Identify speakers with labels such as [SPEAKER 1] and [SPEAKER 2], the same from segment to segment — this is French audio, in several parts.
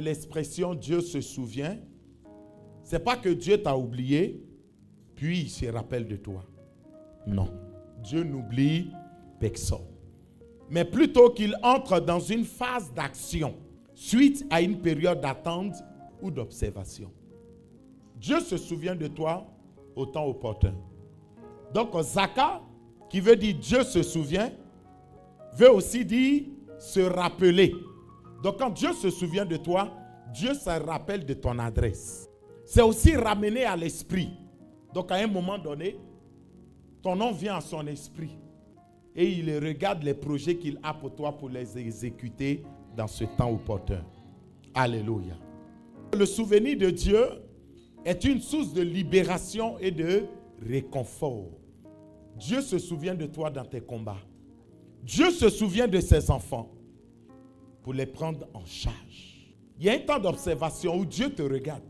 [SPEAKER 1] l'expression Dieu se souvient, c'est pas que Dieu t'a oublié, puis il se rappelle de toi. Non. Dieu n'oublie personne. Mais plutôt qu'il entre dans une phase d'action suite à une période d'attente ou d'observation. Dieu se souvient de toi au temps opportun. Donc, Zaka, qui veut dire Dieu se souvient, veut aussi dire se rappeler. Donc, quand Dieu se souvient de toi, Dieu se rappelle de ton adresse. C'est aussi ramener à l'esprit. Donc, à un moment donné, ton nom vient à son esprit. Et il regarde les projets qu'il a pour toi pour les exécuter dans ce temps opportun. Alléluia. Le souvenir de Dieu est une source de libération et de réconfort. Dieu se souvient de toi dans tes combats. Dieu se souvient de ses enfants pour les prendre en charge. Il y a un temps d'observation où Dieu te regarde.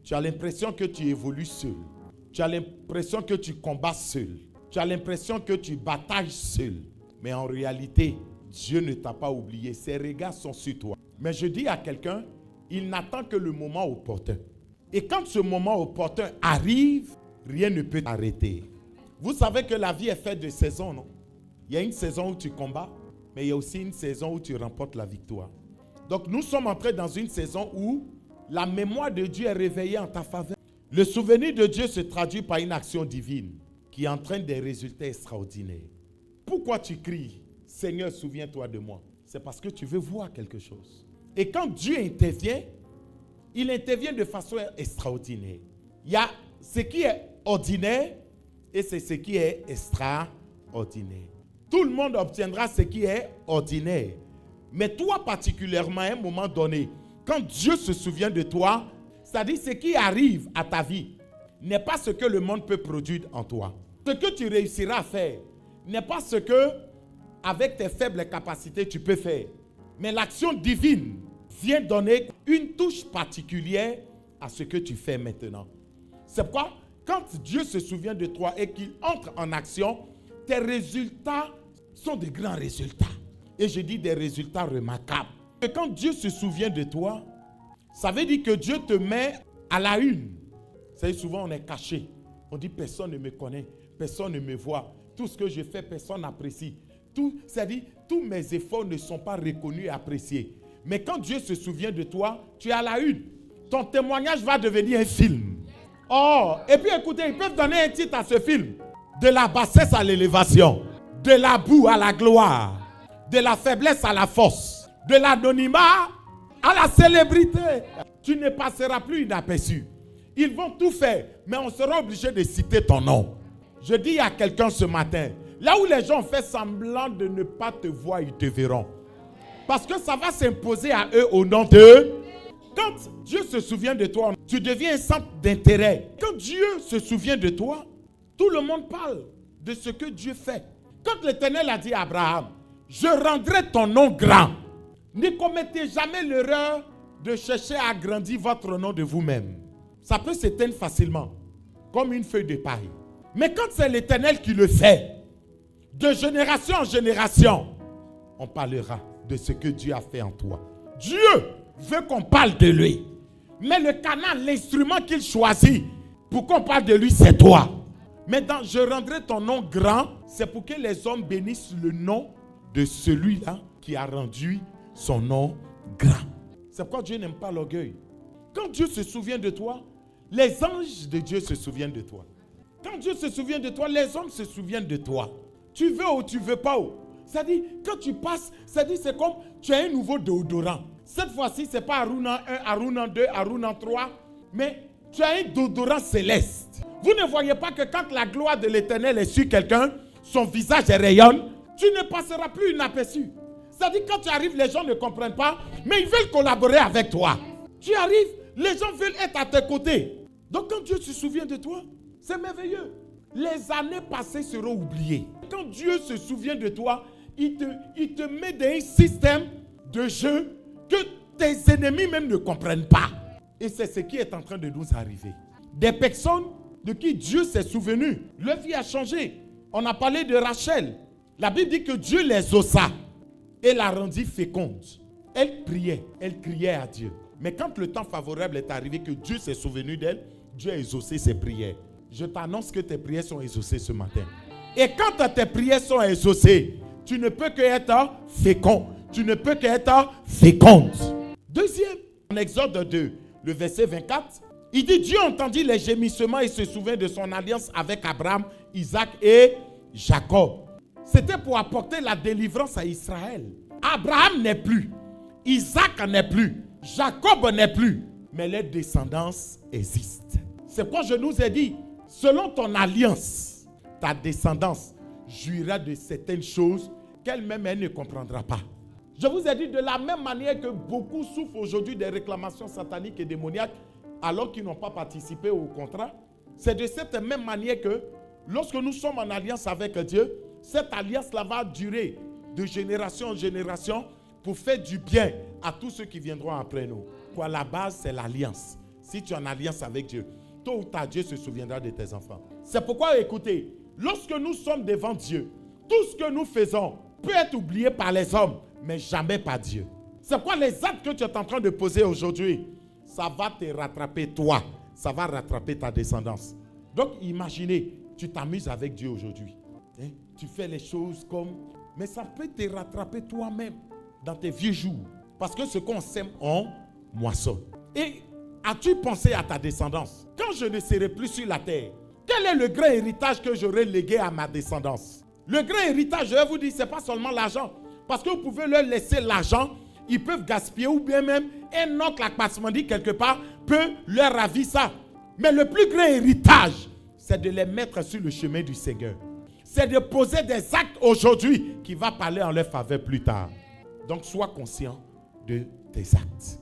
[SPEAKER 1] Tu as l'impression que tu évolues seul. Tu as l'impression que tu combats seul. Tu as l'impression que tu batailles seul. Mais en réalité, Dieu ne t'a pas oublié. Ses regards sont sur toi. Mais je dis à quelqu'un, il n'attend que le moment opportun. Et quand ce moment opportun arrive, rien ne peut t'arrêter. Vous savez que la vie est faite de saisons, non? Il y a une saison où tu combats, mais il y a aussi une saison où tu remportes la victoire. Donc nous sommes entrés dans une saison où la mémoire de Dieu est réveillée en ta faveur. Le souvenir de Dieu se traduit par une action divine qui entraîne des résultats extraordinaires. Pourquoi tu cries, Seigneur, souviens-toi de moi? C'est parce que tu veux voir quelque chose. Et quand Dieu intervient, il intervient de façon extraordinaire. Il y a ce qui est ordinaire et c'est ce qui est extraordinaire. Tout le monde obtiendra ce qui est ordinaire. Mais toi particulièrement, à un moment donné, quand Dieu se souvient de toi, c'est-à-dire ce qui arrive à ta vie n'est pas ce que le monde peut produire en toi. Ce que tu réussiras à faire n'est pas ce que, avec tes faibles capacités, tu peux faire. Mais l'action divine vient donner une touche particulière à ce que tu fais maintenant. C'est pourquoi, quand Dieu se souvient de toi et qu'il entre en action, tes résultats sont de grands résultats. Et je dis des résultats remarquables. Et quand Dieu se souvient de toi, ça veut dire que Dieu te met à la une. Vous savez, souvent on est caché. On dit personne ne me connaît, personne ne me voit. Tout ce que je fais, personne n'apprécie. C'est-à-dire, tous mes efforts ne sont pas reconnus et appréciés. Mais quand Dieu se souvient de toi, tu es à la une. Ton témoignage va devenir un film. Oh, et puis écoutez, ils peuvent donner un titre à ce film. De la bassesse à l'élévation. De la boue à la gloire. De la faiblesse à la force. De l'anonymat à la célébrité. Tu ne passeras plus inaperçu. Ils vont tout faire, mais on sera obligé de citer ton nom. Je dis à quelqu'un ce matin, là où les gens font semblant de ne pas te voir, ils te verront. Parce que ça va s'imposer à eux au nom d'eux. Quand Dieu se souvient de toi, tu deviens un centre d'intérêt. Quand Dieu se souvient de toi, tout le monde parle de ce que Dieu fait. Quand l'Éternel a dit à Abraham, je rendrai ton nom grand. Ne commettez jamais l'erreur de chercher à agrandir votre nom de vous-même. Ça peut s'éteindre facilement, comme une feuille de paille. Mais quand c'est l'Éternel qui le fait, de génération en génération, on parlera de ce que Dieu a fait en toi. Dieu veut qu'on parle de lui. Mais le canal, l'instrument qu'il choisit pour qu'on parle de lui, c'est toi. Maintenant, je rendrai ton nom grand, c'est pour que les hommes bénissent le nom de celui-là qui a rendu son nom grand. C'est pourquoi Dieu n'aime pas l'orgueil. Quand Dieu se souvient de toi, les anges de Dieu se souviennent de toi. Quand Dieu se souvient de toi, les hommes se souviennent de toi. Tu veux ou tu veux pas. C'est-à-dire, quand tu passes, c'est comme tu as un nouveau déodorant. Cette fois-ci, ce n'est pas Aruna 1, Aruna 2, Aruna 3, mais tu as un déodorant céleste. Vous ne voyez pas que quand la gloire de l'Éternel est sur quelqu'un, son visage rayonne, tu ne passeras plus inaperçu. C'est-à-dire, quand tu arrives, les gens ne comprennent pas, mais ils veulent collaborer avec toi. Tu arrives, les gens veulent être à tes côtés. Donc, quand Dieu se souvient de toi, c'est merveilleux. Les années passées seront oubliées. Quand Dieu se souvient de toi, il te met dans un système de jeu que tes ennemis même ne comprennent pas. Et c'est ce qui est en train de nous arriver. Des personnes de qui Dieu s'est souvenu, leur vie a changé. On a parlé de Rachel. La Bible dit que Dieu les ossa et la rendit féconde. Elle priait, elle criait à Dieu. Mais quand le temps favorable est arrivé, que Dieu s'est souvenu d'elle, Dieu a exaucé ses prières. Je t'annonce que tes prières sont exaucées ce matin. Et quand tes prières sont exaucées, tu ne peux que être fécond. Tu ne peux que être féconde. Deuxième, en Exode 2, le verset 24, il dit, Dieu entendit les gémissements et se souvint de son alliance avec Abraham, Isaac et Jacob. C'était pour apporter la délivrance à Israël. Abraham n'est plus, Isaac n'est plus, Jacob n'est plus, mais les descendances existent. C'est pourquoi je nous ai dit, selon ton alliance, ta descendance jouira de certaines choses qu'elle-même elle ne comprendra pas. Je vous ai dit de la même manière que beaucoup souffrent aujourd'hui des réclamations sataniques et démoniaques alors qu'ils n'ont pas participé au contrat. C'est de cette même manière que lorsque nous sommes en alliance avec Dieu, cette alliance-là va durer de génération en génération pour faire du bien à tous ceux qui viendront après nous. Pour la base, c'est l'alliance. Si tu es en alliance avec Dieu, tôt ou tard, Dieu se souviendra de tes enfants. C'est pourquoi, écoutez, lorsque nous sommes devant Dieu, tout ce que nous faisons peut être oublié par les hommes, mais jamais par Dieu. C'est quoi les actes que tu es en train de poser aujourd'hui? Ça va te rattraper toi. Ça va rattraper ta descendance. Donc, imaginez, tu t'amuses avec Dieu aujourd'hui. Hein? Tu fais les choses comme... Mais ça peut te rattraper toi-même dans tes vieux jours. Parce que ce qu'on sème, on moissonne. Et as-tu pensé à ta descendance? Quand je ne serai plus sur la terre, quel est le grand héritage que j'aurai légué à ma descendance? Le grand héritage, je vais vous dire, ce n'est pas seulement l'argent. Parce que vous pouvez leur laisser l'argent, ils peuvent gaspiller ou bien même un oncle à Pasmandi quelque part peut leur ravir ça. Mais le plus grand héritage, c'est de les mettre sur le chemin du Seigneur. C'est de poser des actes aujourd'hui qui vont parler en leur faveur plus tard. Donc sois conscient de tes actes.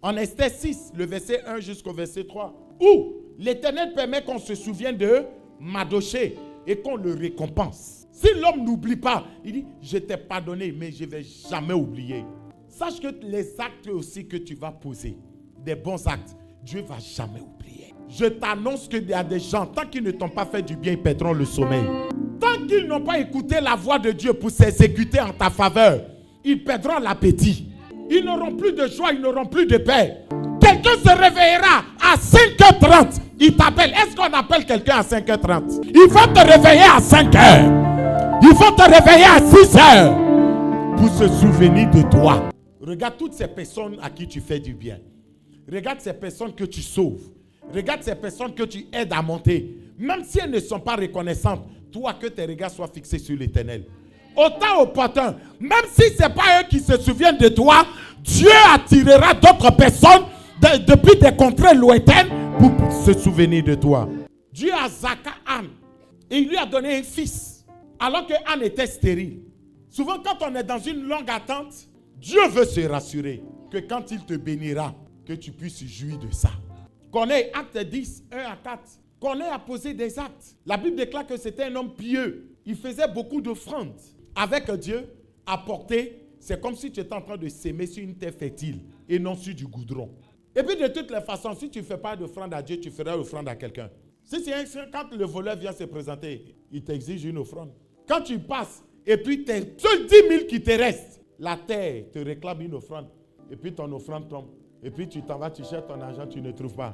[SPEAKER 1] En Esther 6, le verset 1 jusqu'au verset 3, où l'Éternel permet qu'on se souvienne de Mardochée et qu'on le récompense. Si l'homme n'oublie pas, il dit, je t'ai pardonné, mais je ne vais jamais oublier. Sache que les actes aussi que tu vas poser, des bons actes, Dieu ne va jamais oublier. Je t'annonce qu'il y a des gens, tant qu'ils ne t'ont pas fait du bien, ils perdront le sommeil. Tant qu'ils n'ont pas écouté la voix de Dieu pour s'exécuter en ta faveur, ils perdront l'appétit. Ils n'auront plus de joie, ils n'auront plus de paix. Quelqu'un se réveillera à 5h30. Il t'appelle. Est-ce qu'on appelle quelqu'un à 5h30? Il faut te réveiller à 5h. Il faut te réveiller à 6h pour se souvenir de toi. Regarde toutes ces personnes à qui tu fais du bien. Regarde ces personnes que tu sauves. Regarde ces personnes que tu aides à monter. Même si elles ne sont pas reconnaissantes, toi que tes regards soient fixés sur l'Éternel. Autant opportun, même si ce n'est pas eux qui se souviennent de toi, Dieu attirera d'autres personnes depuis des contrées lointaines pour se souvenir de toi. Dieu a zaqué Anne et il lui a donné un fils alors que Anne était stérile. Souvent quand on est dans une longue attente, Dieu veut se rassurer que quand il te bénira, que tu puisses jouir de ça. Connais Acte 10, 1 à 4. Connais à poser des actes. La Bible déclare que c'était un homme pieux. Il faisait beaucoup d'offrandes. Avec Dieu, apporter, c'est comme si tu étais en train de s'aimer sur une terre fertile et non sur du goudron. Et puis de toutes les façons, si tu ne fais pas d'offrande à Dieu, tu feras l'offrande à quelqu'un. Quand le voleur vient se présenter, il t'exige une offrande. Quand tu passes, et puis tu as seuls 10 000 qui te restent, la terre te réclame une offrande. Et puis ton offrande tombe. Et puis tu t'en vas, tu cherches ton argent, tu ne trouves pas.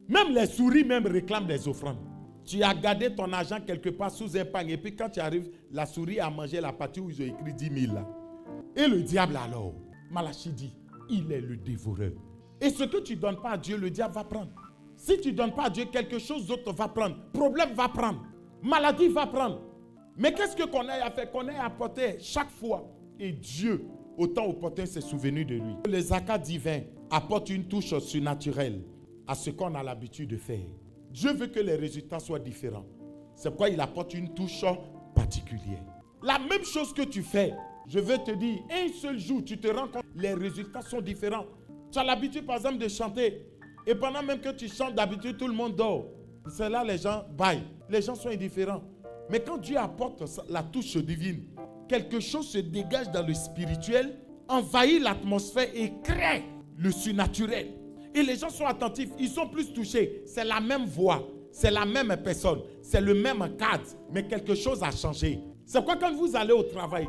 [SPEAKER 1] Même les souris même réclament des offrandes. Tu as gardé ton argent quelque part sous un pain. Et puis quand tu arrives, la souris a mangé la partie où ils ont écrit 10 000 là. Et le diable alors, Malachie dit, il est le dévoreur. Et ce que tu ne donnes pas à Dieu, le diable va prendre. Si tu ne donnes pas à Dieu, quelque chose d'autre va prendre. Problème va prendre. Maladie va prendre. Mais qu'est-ce qu'on a à faire? Qu'on a apporté chaque fois. Et Dieu, autant opportun, s'est souvenu de lui. Les actes divins apportent une touche surnaturelle à ce qu'on a l'habitude de faire. Dieu veut que les résultats soient différents. C'est pourquoi il apporte une touche particulière. La même chose que tu fais, je veux te dire, un seul jour, tu te rends compte, les résultats sont différents. Tu as l'habitude, par exemple, de chanter. Et pendant même que tu chantes, d'habitude, tout le monde dort. C'est là les gens baillent. Les gens sont indifférents. Mais quand Dieu apporte la touche divine, quelque chose se dégage dans le spirituel, envahit l'atmosphère et crée le surnaturel. Et les gens sont attentifs, ils sont plus touchés. C'est la même voix, c'est la même personne, c'est le même cadre, mais quelque chose a changé. C'est pourquoi quand vous allez au travail,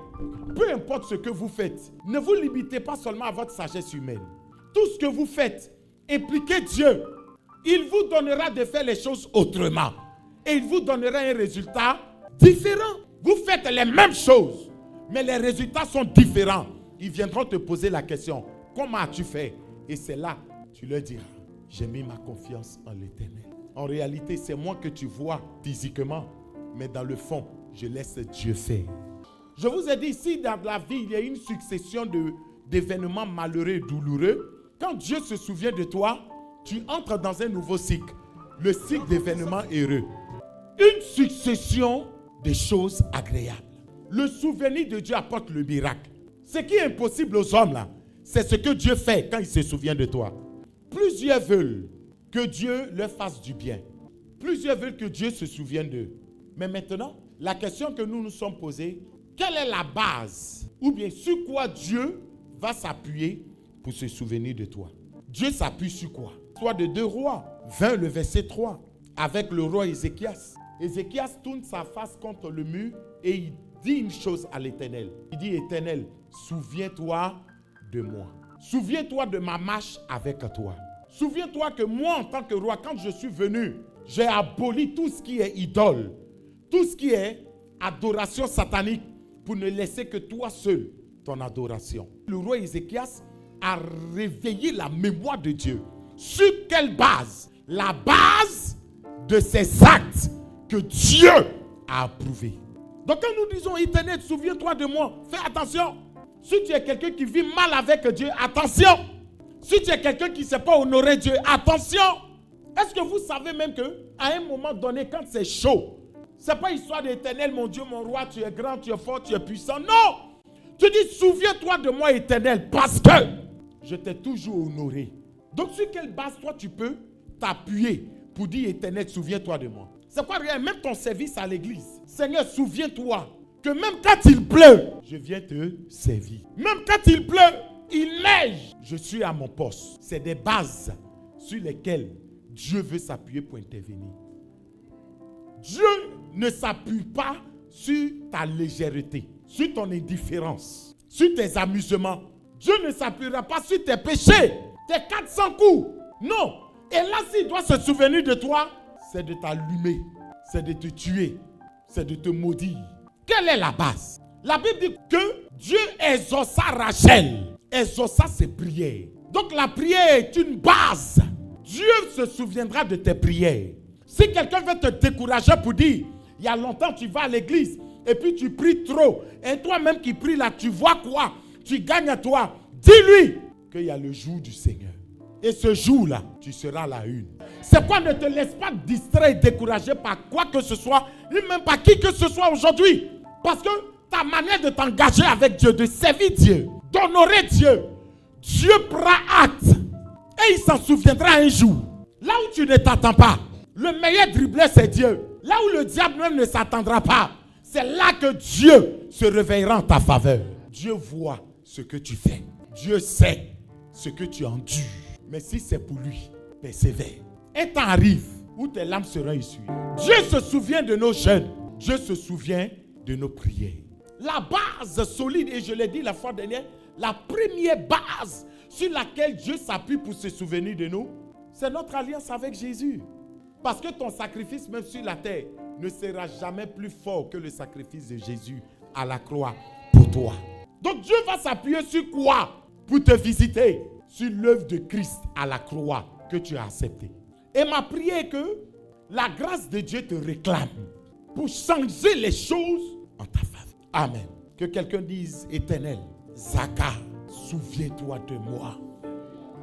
[SPEAKER 1] peu importe ce que vous faites, ne vous limitez pas seulement à votre sagesse humaine. Tout ce que vous faites, impliquez Dieu. Il vous donnera de faire les choses autrement. Et il vous donnera un résultat différent. Vous faites les mêmes choses, mais les résultats sont différents. Ils viendront te poser la question, comment as-tu fait? Et c'est là, tu leur diras, j'ai mis ma confiance en l'Éternel. En réalité, c'est moi que tu vois physiquement, mais dans le fond, je laisse Dieu faire. Je vous ai dit, ici, dans la vie, il y a une succession d'événements malheureux et douloureux. Quand Dieu se souvient de toi, tu entres dans un nouveau cycle. Le cycle d'événements heureux. Une succession de choses agréables. Le souvenir de Dieu apporte le miracle. Ce qui est impossible aux hommes, là, c'est ce que Dieu fait quand il se souvient de toi. Plusieurs veulent que Dieu leur fasse du bien. Plusieurs veulent que Dieu se souvienne d'eux. Mais maintenant, la question que nous nous sommes posée, quelle est la base? Ou bien sur quoi Dieu va s'appuyer pour se souvenir de toi? Dieu s'appuie sur quoi? Soit de 2 Rois 20, le verset 3, avec le roi Ézéchias. Ézéchias tourne sa face contre le mur et il dit une chose à l'Éternel. Il dit, Éternel, souviens-toi de moi. Souviens-toi de ma marche avec toi. Souviens-toi que moi, en tant que roi, quand je suis venu, j'ai aboli tout ce qui est idole, tout ce qui est adoration satanique, pour ne laisser que toi seul ton adoration. Le roi Ézéchias a réveillé la mémoire de Dieu. Sur quelle base? La base de ces actes que Dieu a approuvés. Donc quand nous disons, Éternel, souviens-toi de moi, fais attention. Si tu es quelqu'un qui vit mal avec Dieu, attention. Si tu es quelqu'un qui ne sait pas honorer Dieu, attention. Est-ce que vous savez même qu'à un moment donné, quand c'est chaud, ce n'est pas histoire d'Éternel, mon Dieu, mon roi, tu es grand, tu es fort, tu es puissant. Non. Tu dis, souviens-toi de moi, Éternel, parce que je t'ai toujours honoré. Donc sur quelle base, toi, tu peux t'appuyer pour dire, Éternel, souviens-toi de moi? C'est quoi, regarde, même ton service à l'église. Seigneur, souviens-toi que même quand il pleut, je viens te servir. Même quand il pleut, il neige, je suis à mon poste. C'est des bases sur lesquelles Dieu veut s'appuyer pour intervenir. Dieu ne s'appuie pas sur ta légèreté, sur ton indifférence, sur tes amusements. Dieu ne s'appuiera pas sur tes péchés, tes 400 coups. Non. Et là, s'il doit se souvenir de toi, c'est de t'allumer, c'est de te tuer, c'est de te maudire. Quelle est la base? La Bible dit que Dieu exauça Rachel. Exauça ses prières. Donc la prière est une base. Dieu se souviendra de tes prières. Si quelqu'un veut te décourager pour dire, il y a longtemps tu vas à l'église et puis tu pries trop. Et toi-même qui pries là, tu vois quoi? Tu gagnes à toi. Dis-lui qu'il y a le jour du Seigneur. Et ce jour-là, tu seras la une. C'est quoi? Ne te laisse pas distraire et décourager par quoi que ce soit, ni même par qui que ce soit aujourd'hui. Parce que ta manière de t'engager avec Dieu, de servir Dieu, d'honorer Dieu, Dieu prend acte. Et il s'en souviendra un jour. Là où tu ne t'attends pas, le meilleur dribbleur c'est Dieu. Là où le diable même ne s'attendra pas, c'est là que Dieu se réveillera en ta faveur. Dieu voit ce que tu fais. Dieu sait ce que tu endures. Mais si c'est pour lui, persévère. Un temps arrive où tes larmes seront essuyées. Dieu se souvient de nos jeûnes. Dieu se souvient de nos prières. La base solide, et je l'ai dit la fois dernière, la première base sur laquelle Dieu s'appuie pour se souvenir de nous, c'est notre alliance avec Jésus. Parce que ton sacrifice, même sur la terre, ne sera jamais plus fort que le sacrifice de Jésus à la croix pour toi. Donc Dieu va s'appuyer sur quoi pour te visiter? Sur l'œuvre de Christ à la croix que tu as acceptée. Et ma prière est que la grâce de Dieu te réclame pour changer les choses en ta faveur. Amen. Que quelqu'un dise, Éternel, Zaka, souviens-toi de moi.